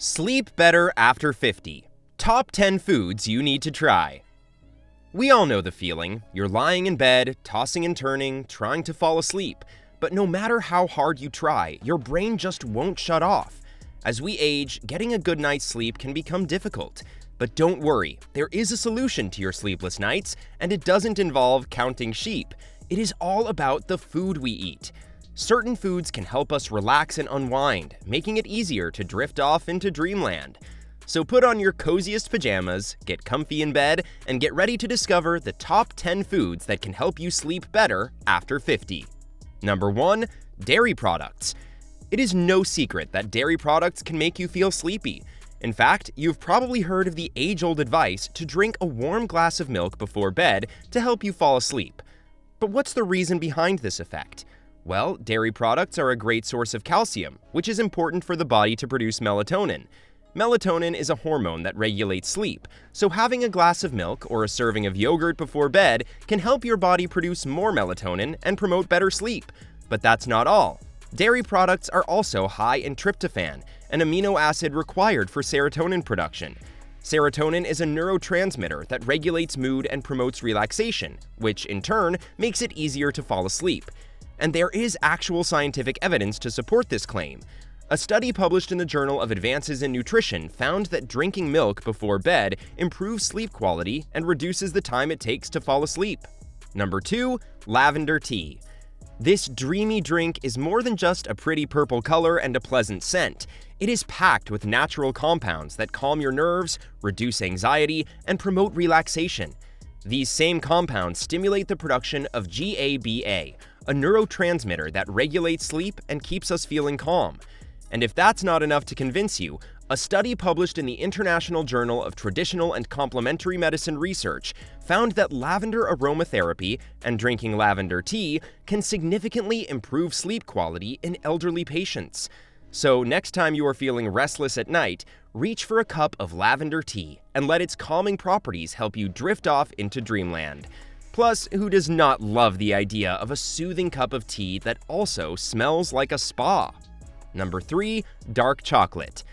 Sleep better after 50. Top 10 foods you need to try. We all know the feeling. You're lying in bed, tossing and turning, trying to fall asleep. But no matter how hard you try, your brain just won't shut off. As we age, getting a good night's sleep can become difficult. But don't worry, there is a solution to your sleepless nights, and it doesn't involve counting sheep. It is all about the food we eat. Certain foods can help us relax and unwind, making it easier to drift off into dreamland. So put on your coziest pajamas, get comfy in bed, and get ready to discover the top 10 foods that can help you sleep better after 50. Number 1. Dairy products. It is no secret that dairy products can make you feel sleepy. In fact, you've probably heard of the age-old advice to drink a warm glass of milk before bed to help you fall asleep. But what's the reason behind this effect? Well, dairy products are a great source of calcium, which is important for the body to produce melatonin. Melatonin is a hormone that regulates sleep, so having a glass of milk or a serving of yogurt before bed can help your body produce more melatonin and promote better sleep. But that's not all. Dairy products are also high in tryptophan, an amino acid required for serotonin production. Serotonin is a neurotransmitter that regulates mood and promotes relaxation, which in turn makes it easier to fall asleep. And there is actual scientific evidence to support this claim. A study published in the Journal of Advances in Nutrition found that drinking milk before bed improves sleep quality and reduces the time it takes to fall asleep. Number 2. Lavender tea. This dreamy drink is more than just a pretty purple color and a pleasant scent. It is packed with natural compounds that calm your nerves, reduce anxiety, and promote relaxation. These same compounds stimulate the production of GABA, a neurotransmitter that regulates sleep and keeps us feeling calm. And if that's not enough to convince you, a study published in the International Journal of Traditional and Complementary Medicine Research found that lavender aromatherapy and drinking lavender tea can significantly improve sleep quality in elderly patients. So next time you are feeling restless at night, reach for a cup of lavender tea and let its calming properties help you drift off into dreamland. Plus, who does not love the idea of a soothing cup of tea that also smells like a spa? Number 3. Dark chocolate.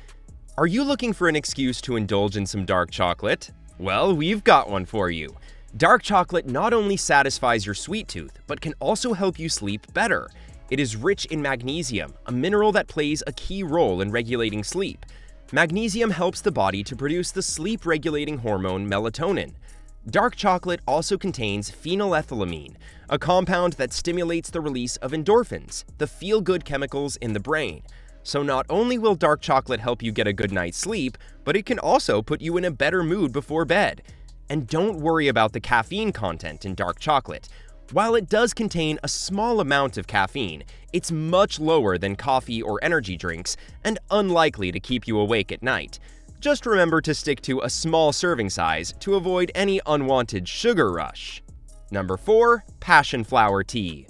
Are you looking for an excuse to indulge in some dark chocolate? Well, we've got one for you. Dark chocolate not only satisfies your sweet tooth, but can also help you sleep better. It is rich in magnesium, a mineral that plays a key role in regulating sleep. Magnesium helps the body to produce the sleep-regulating hormone melatonin. Dark chocolate also contains phenylethylamine, a compound that stimulates the release of endorphins, the feel-good chemicals in the brain. So not only will dark chocolate help you get a good night's sleep, but it can also put you in a better mood before bed. And don't worry about the caffeine content in dark chocolate. While it does contain a small amount of caffeine, it's much lower than coffee or energy drinks and unlikely to keep you awake at night. Just remember to stick to a small serving size to avoid any unwanted sugar rush. Number 4. Passion flower tea.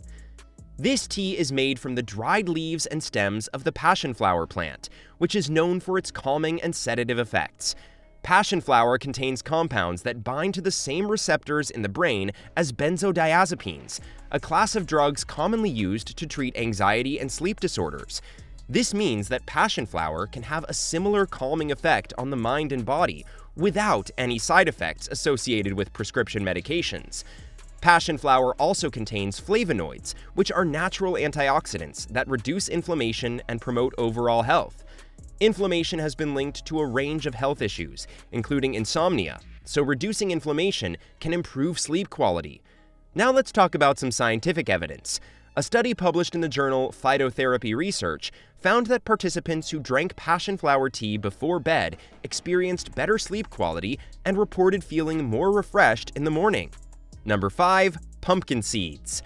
This tea is made from the dried leaves and stems of the passion flower plant, which is known for its calming and sedative effects. Passion flower contains compounds that bind to the same receptors in the brain as benzodiazepines, a class of drugs commonly used to treat anxiety and sleep disorders. This means that passion flower can have a similar calming effect on the mind and body without any side effects associated with prescription medications. Passion flower also contains flavonoids, which are natural antioxidants that reduce inflammation and promote overall health. Inflammation has been linked to a range of health issues, including insomnia, so reducing inflammation can improve sleep quality. Now let's talk about some scientific evidence. A study published in the journal Phytotherapy Research found that participants who drank passion flower tea before bed experienced better sleep quality and reported feeling more refreshed in the morning. Number 5. Pumpkin seeds.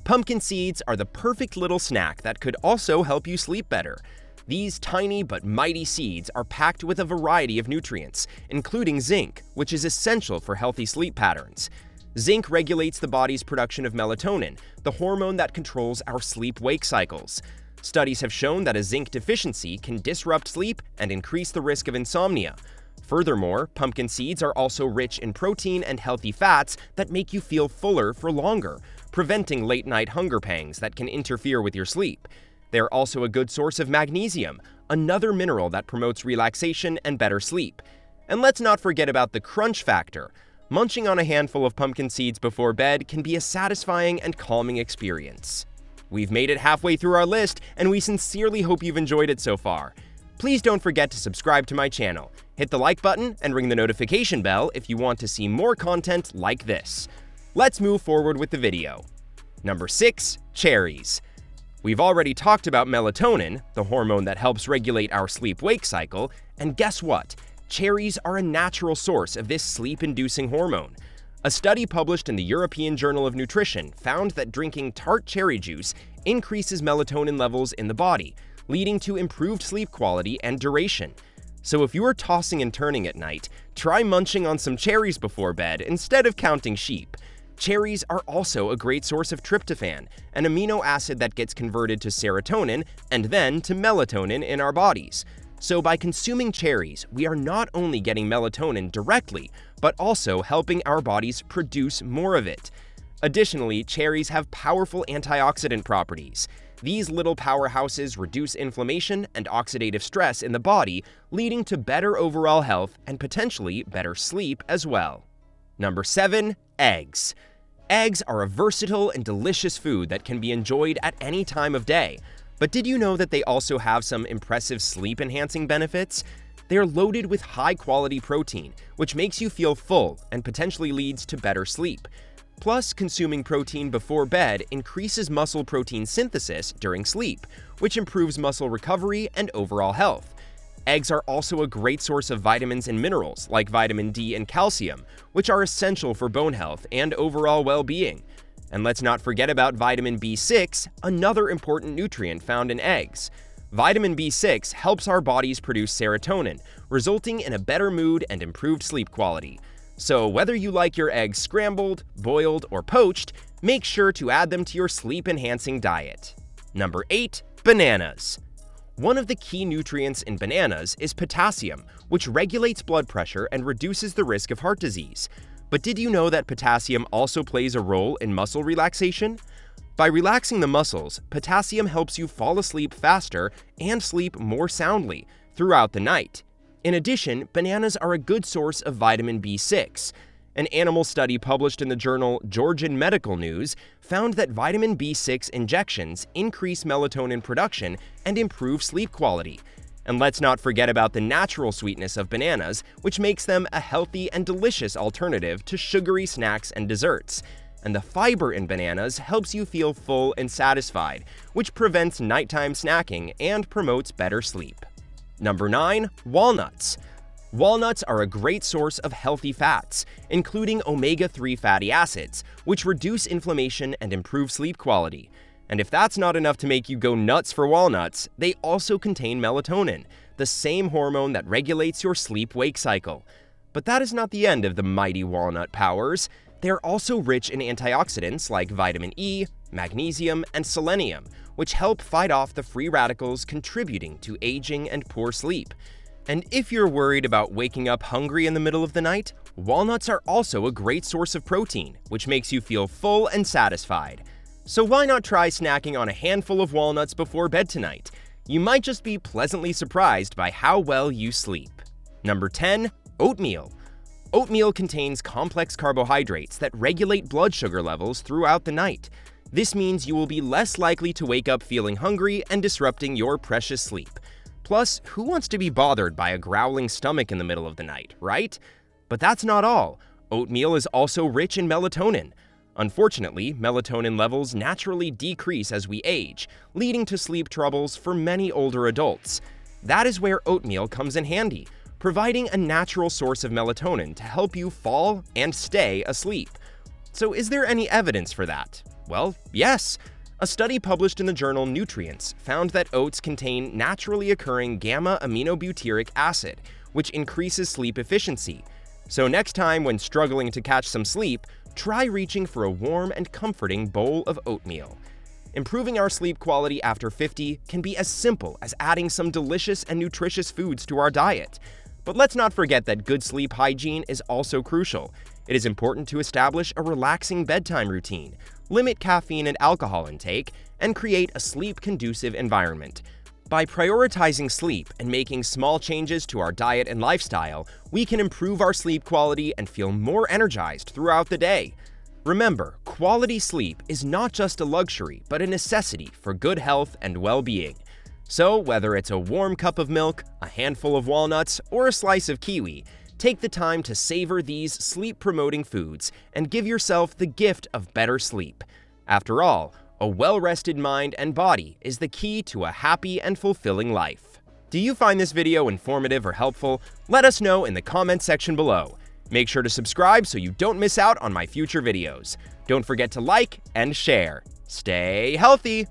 Pumpkin seeds are the perfect little snack that could also help you sleep better. These tiny but mighty seeds are packed with a variety of nutrients, including zinc, which is essential for healthy sleep patterns. Zinc regulates the body's production of melatonin, the hormone that controls our sleep-wake cycles. Studies have shown that a zinc deficiency can disrupt sleep and increase the risk of insomnia. Furthermore, pumpkin seeds are also rich in protein and healthy fats that make you feel fuller for longer, preventing late-night hunger pangs that can interfere with your sleep. They are also a good source of magnesium, another mineral that promotes relaxation and better sleep. And let's not forget about the crunch factor. Munching on a handful of pumpkin seeds before bed can be a satisfying and calming experience. We've made it halfway through our list, and we sincerely hope you've enjoyed it so far. Please don't forget to subscribe to my channel, hit the like button, and ring the notification bell if you want to see more content like this. Let's move forward with the video. Number 6. Cherries. We've already talked about melatonin, the hormone that helps regulate our sleep-wake cycle, and guess what? Cherries are a natural source of this sleep-inducing hormone. A study published in the European Journal of Nutrition found that drinking tart cherry juice increases melatonin levels in the body, leading to improved sleep quality and duration. So if you are tossing and turning at night, try munching on some cherries before bed instead of counting sheep. Cherries are also a great source of tryptophan, an amino acid that gets converted to serotonin and then to melatonin in our bodies. So by consuming cherries, we are not only getting melatonin directly, but also helping our bodies produce more of it. Additionally, cherries have powerful antioxidant properties. These little powerhouses reduce inflammation and oxidative stress in the body, leading to better overall health and potentially better sleep as well. Number 7. Eggs. Eggs are a versatile and delicious food that can be enjoyed at any time of day. But did you know that they also have some impressive sleep-enhancing benefits? They are loaded with high-quality protein, which makes you feel full and potentially leads to better sleep. Plus, consuming protein before bed increases muscle protein synthesis during sleep, which improves muscle recovery and overall health. Eggs are also a great source of vitamins and minerals like vitamin D and calcium, which are essential for bone health and overall well-being. And let's not forget about vitamin B6, another important nutrient found in eggs. Vitamin B6 helps our bodies produce serotonin, resulting in a better mood and improved sleep quality. So whether you like your eggs scrambled, boiled, or poached, make sure to add them to your sleep-enhancing diet. Number 8. Bananas. One of the key nutrients in bananas is potassium, which regulates blood pressure and reduces the risk of heart disease. But did you know that potassium also plays a role in muscle relaxation? By relaxing the muscles, potassium helps you fall asleep faster and sleep more soundly throughout the night. In addition, bananas are a good source of vitamin B6. An animal study published in the journal Georgian Medical News found that vitamin B6 injections increase melatonin production and improve sleep quality. And let's not forget about the natural sweetness of bananas, which makes them a healthy and delicious alternative to sugary snacks and desserts. And the fiber in bananas helps you feel full and satisfied, which prevents nighttime snacking and promotes better sleep. Number 9. Walnuts. Walnuts are a great source of healthy fats, including omega-3 fatty acids, which reduce inflammation and improve sleep quality. And if that's not enough to make you go nuts for walnuts, they also contain melatonin, the same hormone that regulates your sleep-wake cycle. But that is not the end of the mighty walnut powers. They are also rich in antioxidants like vitamin E, magnesium, and selenium, which help fight off the free radicals contributing to aging and poor sleep. And if you're worried about waking up hungry in the middle of the night, walnuts are also a great source of protein, which makes you feel full and satisfied. So why not try snacking on a handful of walnuts before bed tonight? You might just be pleasantly surprised by how well you sleep. Number 10. Oatmeal. Oatmeal contains complex carbohydrates that regulate blood sugar levels throughout the night. This means you will be less likely to wake up feeling hungry and disrupting your precious sleep. Plus, who wants to be bothered by a growling stomach in the middle of the night, right? But that's not all. Oatmeal is also rich in melatonin. Unfortunately, melatonin levels naturally decrease as we age, leading to sleep troubles for many older adults. That is where oatmeal comes in handy, providing a natural source of melatonin to help you fall and stay asleep. So is there any evidence for that? Well, yes. A study published in the journal Nutrients found that oats contain naturally occurring gamma-aminobutyric acid, which increases sleep efficiency. So next time when struggling to catch some sleep, try reaching for a warm and comforting bowl of oatmeal. Improving our sleep quality after 50 can be as simple as adding some delicious and nutritious foods to our diet. But let's not forget that good sleep hygiene is also crucial. It is important to establish a relaxing bedtime routine, limit caffeine and alcohol intake, and create a sleep-conducive environment. By prioritizing sleep and making small changes to our diet and lifestyle, we can improve our sleep quality and feel more energized throughout the day. Remember, quality sleep is not just a luxury, but a necessity for good health and well-being. So, whether it's a warm cup of milk, a handful of walnuts, or a slice of kiwi, take the time to savor these sleep-promoting foods and give yourself the gift of better sleep. After all, a well-rested mind and body is the key to a happy and fulfilling life. Do you find this video informative or helpful? Let us know in the comment section below. Make sure to subscribe so you don't miss out on my future videos. Don't forget to like and share. Stay healthy!